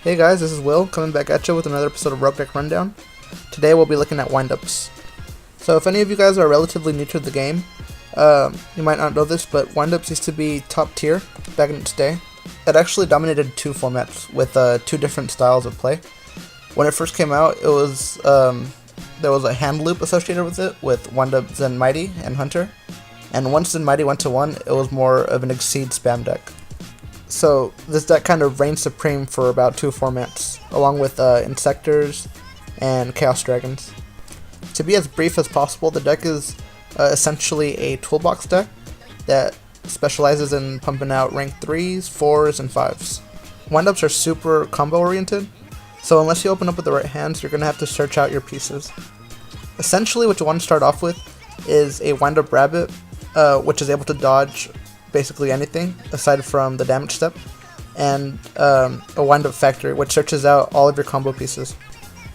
Hey guys, this is Will coming back at you with another episode of Rogue Deck Rundown. Today we'll be looking at windups. So if any of you guys are relatively new to the game, you might not know this, but windups used to be top tier back in its day. It actually dominated two formats with two different styles of play. When it first came out, it was there was a hand loop associated with it with windup Zen Mighty and Hunter, and once Zen Mighty went to 1, it was more of an exceed spam deck. So this deck kind of reigned supreme for about 2 formats, along with Insectors and Chaos Dragons. To be as brief as possible, the deck is essentially a toolbox deck that specializes in pumping out rank 3s, 4s, and 5s. Windups are super combo oriented, so unless you open up with the right hands, you're going to have to search out your pieces. Essentially what you want to start off with is a windup rabbit, which is able to dodge basically anything aside from the damage step, and a windup factory, which searches out all of your combo pieces.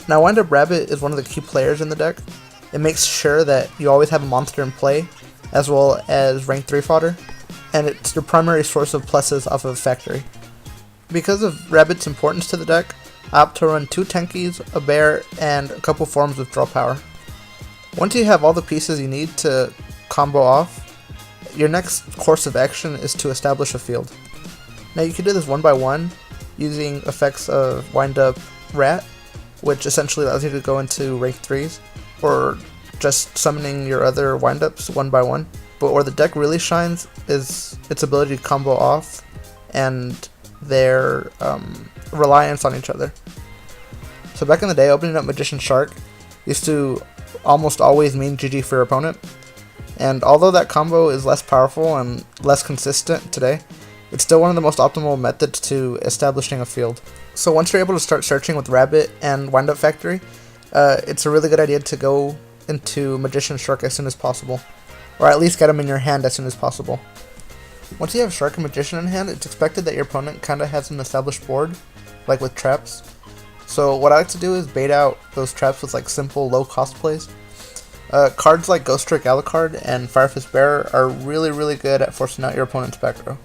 Now windup rabbit is one of the key players in the deck. It makes sure that you always have a monster in play, as well as rank 3 fodder, and it's your primary source of pluses off of factory. Because of rabbit's importance to the deck, I opt to run 2 tankies, a bear, and a couple forms of draw power. Once you have all the pieces you need to combo off, your next course of action is to establish a field. Now you can do this one by one using effects of windup rat, which essentially allows you to go into rank 3s, or just summoning your other windups one by one. But where the deck really shines is its ability to combo off and their reliance on each other. So back in the day, opening up Magician Shark used to almost always mean GG for your opponent. And although that combo is less powerful and less consistent today, it's still one of the most optimal methods to establishing a field. So once you're able to start searching with Rabbit and Windup Factory, it's a really good idea to go into Magician Shark as soon as possible, or at least get them in your hand as soon as possible. Once you have Shark and Magician in hand, it's expected that your opponent kinda has an established board, like with traps. So what I like to do is bait out those traps with like simple low cost plays. Cards like Ghost Trick Alucard and Firefist Bearer are really good at forcing out your opponent's back row.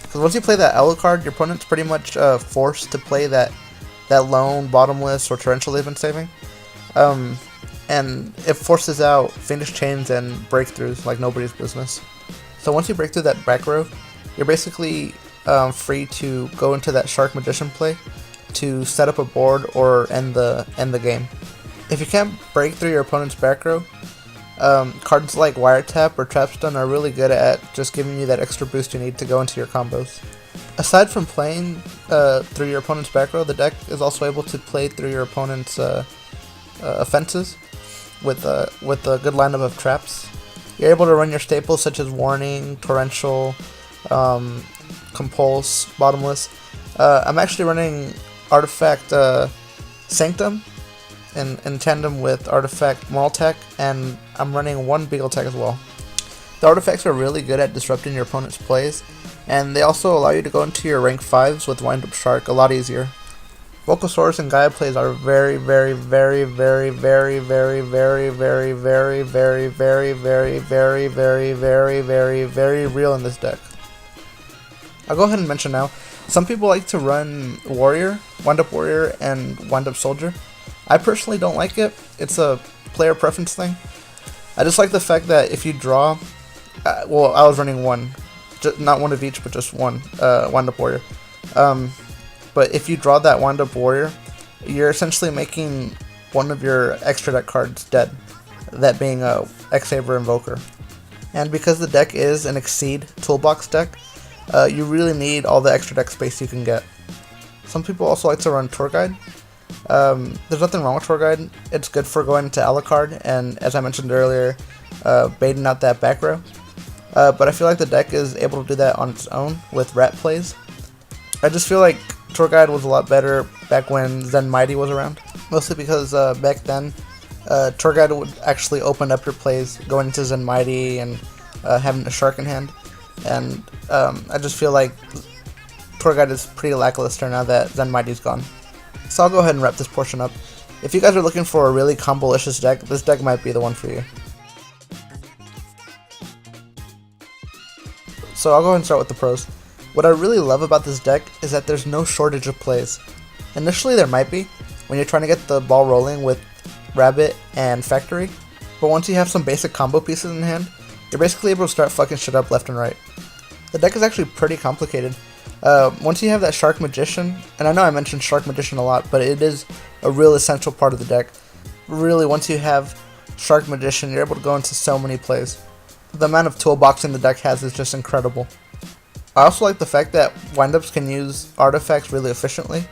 Because once you play that Alucard, your opponent's pretty much forced to play that lone, bottomless, or torrential they've been saving. And it forces out Fiendish Chains and breakthroughs like nobody's business. So once you break through that back row, you're basically free to go into that Shark Magician play to set up a board or end the game. If you can't break through your opponent's back row, cards like Wiretap or Trapstun are really good at just giving you that extra boost you need to go into your combos. Aside from playing through your opponent's back row, the deck is also able to play through your opponent's offenses with a good lineup of traps. You're able to run your staples such as Warning, Torrential, Compulse, Bottomless. I'm actually running Artifact Sanctum in tandem with Artifact Moral Tech, and I'm running 1 Beagle Tech as well. The artifacts are really good at disrupting your opponent's plays, and they also allow you to go into your rank 5s with Windup Shark a lot easier. Volcasaurus and Gaia plays are very real in this deck. I'll go ahead and mention now, some people like to run Warrior, Windup Warrior, and Windup Soldier. I personally don't like it. It's a player preference thing. I just like the fact that if you draw, well, I was running 1, not 1 of each, but just 1 Windup Warrior. But if you draw that Windup Warrior, you're essentially making one of your extra deck cards dead, that being a X-Saber Invoker. And because the deck is an Exceed toolbox deck, you really need all the extra deck space you can get. Some people also like to run Tour Guide. There's nothing wrong with Tour Guide. It's good for going into Alucard and, as I mentioned earlier, baiting out that back row. But I feel like the deck is able to do that on its own with rat plays. I just feel like Tour Guide was a lot better back when Zen Mighty was around. Mostly because back then, Tour Guide would actually open up your plays going into Zen Mighty and having a Shark in hand. And I just feel like Tour Guide is pretty lackluster now that Zen Mighty's gone. So I'll go ahead and wrap this portion up. If you guys are looking for a really combo-licious deck, this deck might be the one for you. So I'll go ahead and start with the pros. What I really love about this deck is that there's no shortage of plays. Initially there might be, when you're trying to get the ball rolling with Rabbit and Factory, but once you have some basic combo pieces in hand, you're basically able to start fucking shit up left and right. The deck is actually pretty complicated. Once you have that Shark Magician, and I know I mentioned Shark Magician a lot, but it is a real essential part of the deck. Really, once you have Shark Magician, you're able to go into so many plays. The amount of toolboxing the deck has is just incredible. I also like the fact that windups can use artifacts really efficiently.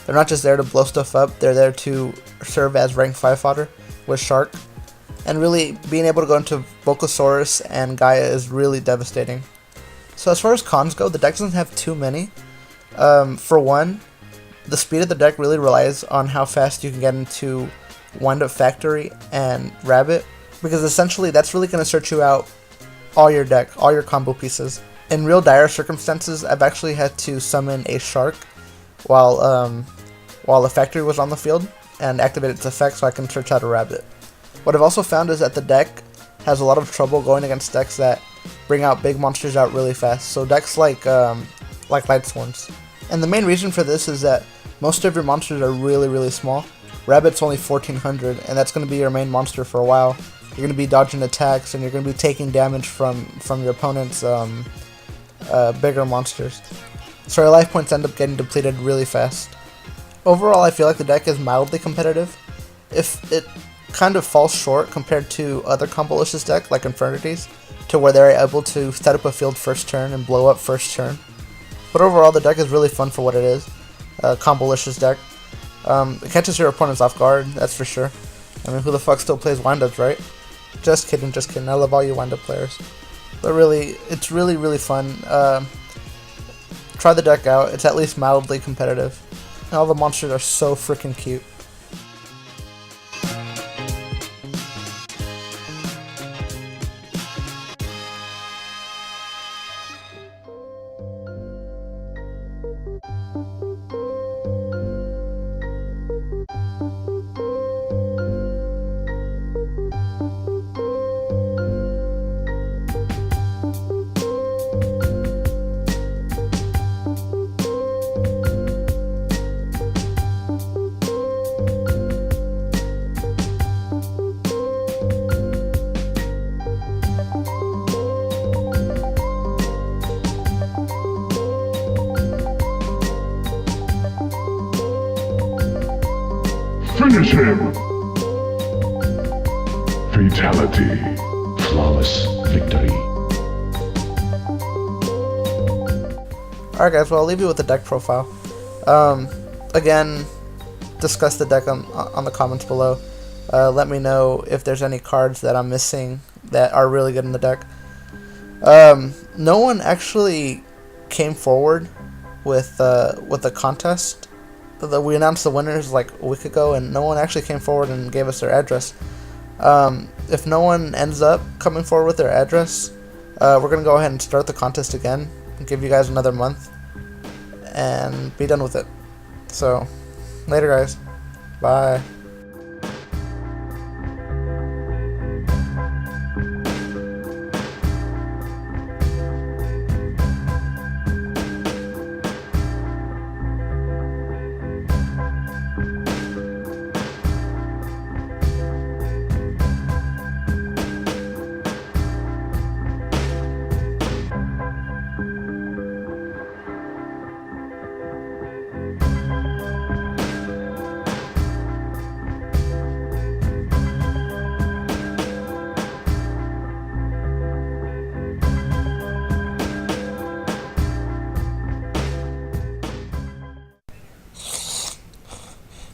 They're not just there to blow stuff up, they're there to serve as rank 5 fodder with Shark. And really, being able to go into Volcasaurus and Gaia is really devastating. So as far as cons go, the deck doesn't have too many. For one, the speed of the deck really relies on how fast you can get into Windup Factory and Rabbit, because essentially that's really going to search you out all your deck, all your combo pieces. In real dire circumstances, I've actually had to summon a Shark while the Factory was on the field and activate its effect so I can search out a Rabbit. What I've also found is that the deck has a lot of trouble going against decks that bring out big monsters out really fast, so decks like Lightsworns. And the main reason for this is that most of your monsters are really small. Rabbit's only 1400, and that's going to be your main monster for a while. You're going to be dodging attacks, and you're going to be taking damage from your opponent's bigger monsters. So your life points end up getting depleted really fast. Overall, I feel like the deck is mildly competitive. If it kind of falls short compared to other Combolicious decks like Infernities, to where they're able to set up a field first turn and blow up first turn. But overall, the deck is really fun for what it is. Combolicious deck. It catches your opponents off guard, that's for sure. I mean, who the fuck still plays windups, right? Just kidding. I love all you windup players. But really, it's really fun. Try the deck out. It's at least mildly competitive. And all the monsters are so freaking cute. Finish him! Fatality. Flawless victory. Alright guys, well I'll leave you with the deck profile. Again, discuss the deck on the comments below. Let me know if there's any cards that I'm missing that are really good in the deck. No one actually came forward with a contest. We announced the winners like a week ago, and no one actually came forward and gave us their address. If no one ends up coming forward with their address, we're going to go ahead and start the contest again and give you guys another month and be done with it. So, later guys. Bye.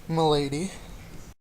Milady.